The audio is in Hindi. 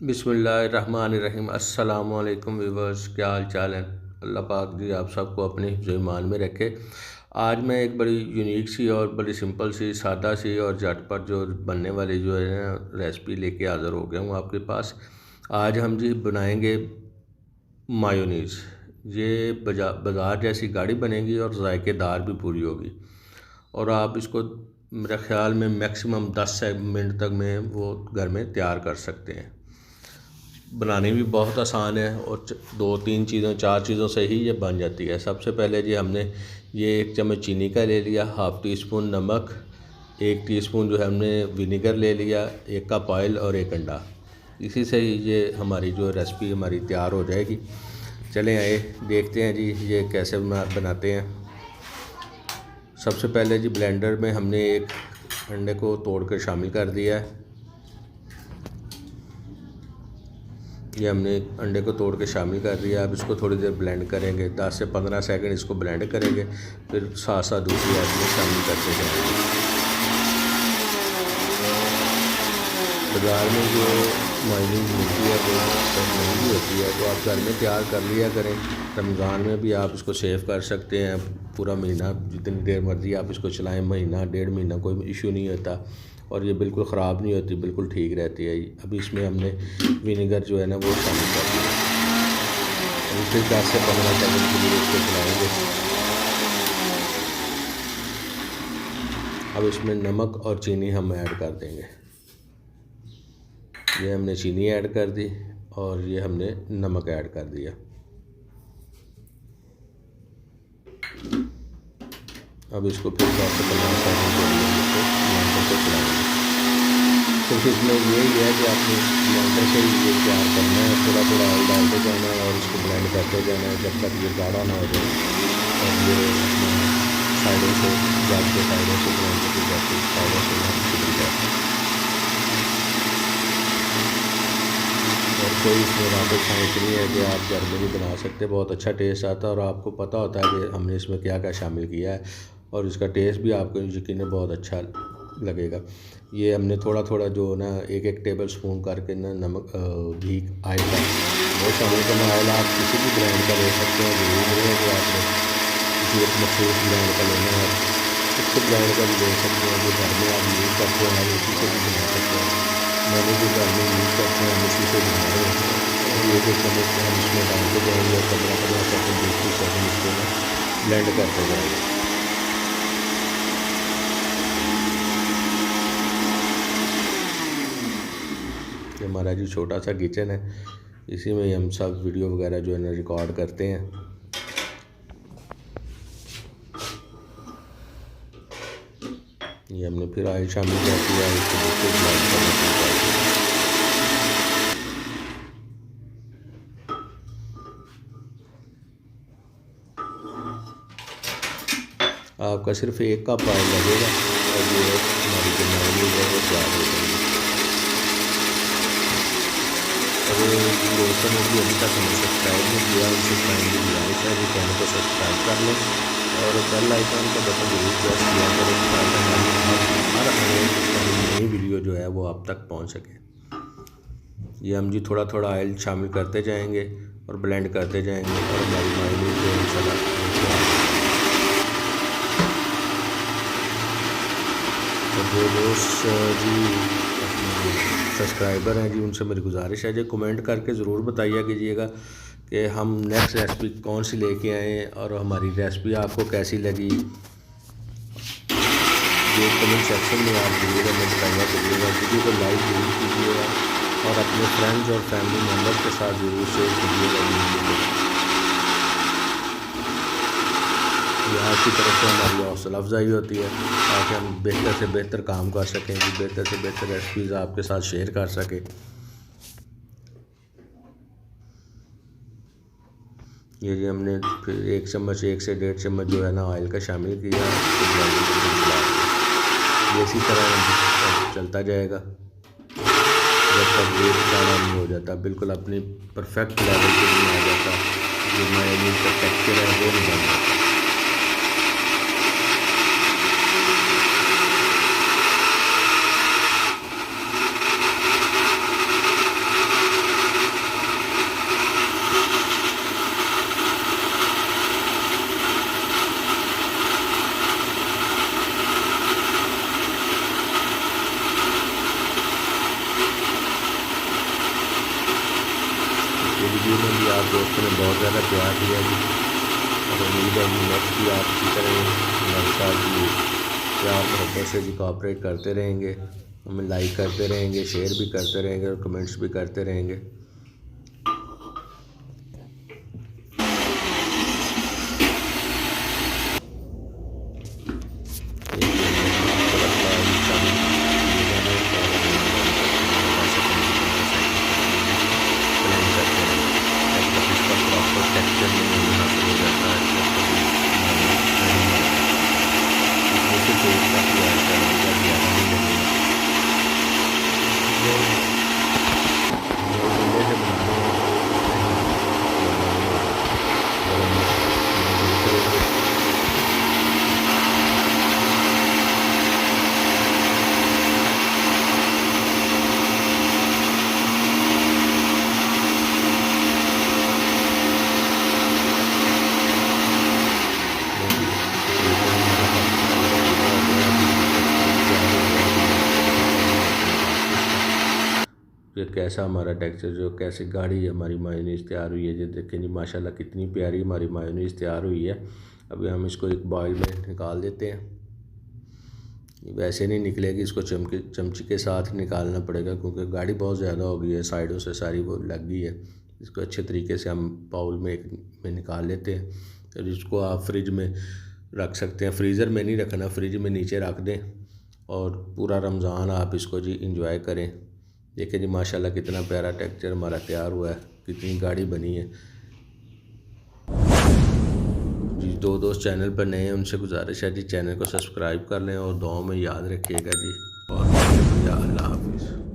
बिस्मिल्लाहिर्रहमानिर्रहीम। अस्सलामु अलैकुम व्यूवर्स, क्या हाल चाल है। अल्लाह पाक जी आप सबको अपने हिफ्ज़ ईमान में रखे। आज मैं एक बड़ी यूनिक सी और बड़ी सिंपल सी सादा सी और झटपट जो बनने वाली जो है ना रेसिपी लेके हाज़िर हो गया हूँ आपके पास। आज हम जी बनाएंगे मायोनीज़। ये बाज़ार जैसी गाढ़ी बनेगी और जायकेदार भी पूरी होगी, और आप इसको मेरे ख़्याल में मैक्सिमम 10 मिनट तक में वो घर में तैयार कर सकते हैं। बनानी भी बहुत आसान है और दो तीन चीज़ों चार चीज़ों से ही ये बन जाती है। सबसे पहले जी हमने ये 1 चम्मच चीनी का ले लिया, हाफ़ टी स्पून नमक, 1 टीस्पून जो है हमने विनेगर ले लिया, 1 कप ऑयल और 1 अंडा। इसी से ही ये हमारी जो रेसिपी हमारी तैयार हो जाएगी। चलें आए देखते हैं जी ये कैसे बनाते हैं। सबसे पहले जी ब्लेंडर में हमने 1 अंडे को तोड़ कर शामिल कर दिया है। ये हमने अंडे को तोड़ के शामिल कर दिया। अब इसको थोड़ी देर ब्लेंड करेंगे, 10 से 15 सेकंड इसको ब्लेंड करेंगे, फिर साथ साथ दूसरी ऐड में शामिल करते जाएंगे। बाज़ार में जो मायोनीज़ मिलती है वो महंगी होती है, तो आप घर में तैयार कर लिया करें। रमज़ान में भी आप इसको सेव कर सकते हैं, पूरा महीना जितनी देर मर्ज़ी आप इसको चलाएं, महीना 1.5 महीना कोई इशू नहीं होता, और ये बिल्कुल ख़राब नहीं होती, बिल्कुल ठीक रहती है। अभी इसमें हमने विनेगर जो है ना वो शामिल कर दिया। अभी फिर 10 से 15 सेकंड के लिए इसको चलाएँगे। अब इसमें नमक और चीनी हम ऐड कर देंगे। ये हमने चीनी ऐड कर दी और ये हमने नमक ऐड कर दिया। अब इसको फिर 10 से 15 सेकंड के लिए इसको चलाएंगे। सिर्फ इसमें यही है कि आपने ब्लेंडर से ही ये तैयार करना है, थोड़ा थोड़ा ऑयल डालते जाना है और इसको ब्लेंड करते जाना है जब तक ये गाढ़ा ना हो जाए, और ये साइडों से जब के साइडों से ब्लेंड करते जाते साइडों से निकल जाए। और कोई इसमें रॉकेट साइंस नहीं है कि आप घर में भी बना सकते, बहुत अच्छा टेस्ट आता है और आपको पता होता है कि हमने इसमें क्या क्या शामिल किया है, और इसका टेस्ट भी आपको यकीनन बहुत अच्छा लगेगा। ये हमने थोड़ा थोड़ा जो ना 1-1 टेबल स्पून करके ना नमक घी ऑयल का वो शामिल करना। ऑयल आप किसी भी ब्रांड का ले सकते हैं, ज़रूरी नहीं है कि आपने किसी एक मखसूस ब्रांड का लेना है, किसी ब्रांड का भी ले सकते हैं जो घर में आप यूज़ करते हैं, उसी से भी बना सकते हैं। मैंने जो घर में यूज़ करते हैं हम उसी से बना रहे हैं। और ये जो चम्मच हम इसमें डालते जाएंगे और 15-15 सेकंड 20 सेकंड इसको ना ब्लेंड करते जाएंगे। हमारा जो छोटा सा किचन है इसी में हम सब वीडियो वगैरह जो है ना रिकॉर्ड करते हैं। ये हमने फिर ऑयल शामिल कर दिया, इसको बिल्कुल ब्लेंड करना शुरू कर दिया। आपका सिर्फ 1 कप ऑयल लगेगा और ये हमारी जो मायोनीज़ है वो तैयार हो जाएगी। अगर दोस्तों ने भी अभी तक हमें सब्सक्राइब नहीं किया उनसे काइंडली गुजारिश है कि चैनल को सब्सक्राइब कर लें और बेल आइकन का बटन जरूर प्रेस किया करें ताकि हमारी हर नई वीडियो जो है वो आप तक पहुंच सके। ये हम जी थोड़ा थोड़ा ऑयल शामिल करते जाएंगे और ब्लेंड करते जाएंगे और हमारी मायोनीज़ जो इंशाल्लाह जो दोस्त जी सब्सक्राइबर हैं जी उनसे मेरी गुजारिश है जी कमेंट करके ज़रूर बताइए कीजिएगा कि हम नेक्स्ट रेसिपी कौन सी लेके आए और हमारी रेसिपी आपको कैसी लगी। ये कमेंट सेक्शन में आप ज़रूर हमें बताइए कीजिएगा। वीडियो को लाइक ज़रूर कीजिएगा और अपने फ्रेंड्स और फैमिली मेम्बर्स के साथ ज़रूर शेयर कीजिएगा। आपकी तरफ से हमारी हौसला अफजाई होती है ताकि हम बेहतर से बेहतर काम कर सकें, बेहतर से बेहतर रेसिपीज़ आपके साथ शेयर कर सकें। ये जी हमने फिर 1 चम्मच 1 से 1.5 चम्मच जो है ना ऑयल का शामिल किया, ये इसी तरह चलता जाएगा जब तक ये गाढ़ा नहीं हो जाता, बिल्कुल अपनी परफेक्ट लेवल पे नहीं आ जाता, जो मायोनीज़ का टेक्सचर है वो नहीं बन जाता। वीडियो में भी आप दोस्तों ने बहुत ज़्यादा प्यार दिया जी, और उम्मीद है कि नेक्स्ट भी आप इसी तरह हमारे साथ भी प्यार मोहब्बत से जी कोऑपरेट करते रहेंगे, हमें लाइक करते रहेंगे, शेयर भी करते रहेंगे और कमेंट्स भी करते रहेंगे। ये कैसा हमारा टेक्सचर, जो कैसी गाढ़ी हमारी मायोनीज़ तैयार हुई है। जो देखें जी माशाल्लाह कितनी प्यारी हमारी मायोनीज़ तैयार हुई है। अभी हम इसको एक बॉयल में निकाल देते हैं। वैसे नहीं निकलेगी, इसको चमची के साथ निकालना पड़ेगा क्योंकि गाढ़ी बहुत ज़्यादा हो गई है, साइडों से सारी वो लग गई है। इसको अच्छे तरीके से हम बाउल में निकाल लेते हैं। और इसको आप फ्रिज में रख सकते हैं, फ्रीज़र में नहीं रखना, फ्रिज में नीचे रख दें और पूरा रमज़ान आप इसको जी इंजॉय करें। देखिए जी माशाल्लाह कितना प्यारा टेक्सचर हमारा तैयार हुआ है, कितनी गाढ़ी बनी है जी। दो दोस्त चैनल पर नए हैं, उनसे गुजारिश है जी चैनल को सब्सक्राइब कर लें और दुआओं में याद रखिएगा जी। और शुक्रिया, अल्लाह हाफिज़।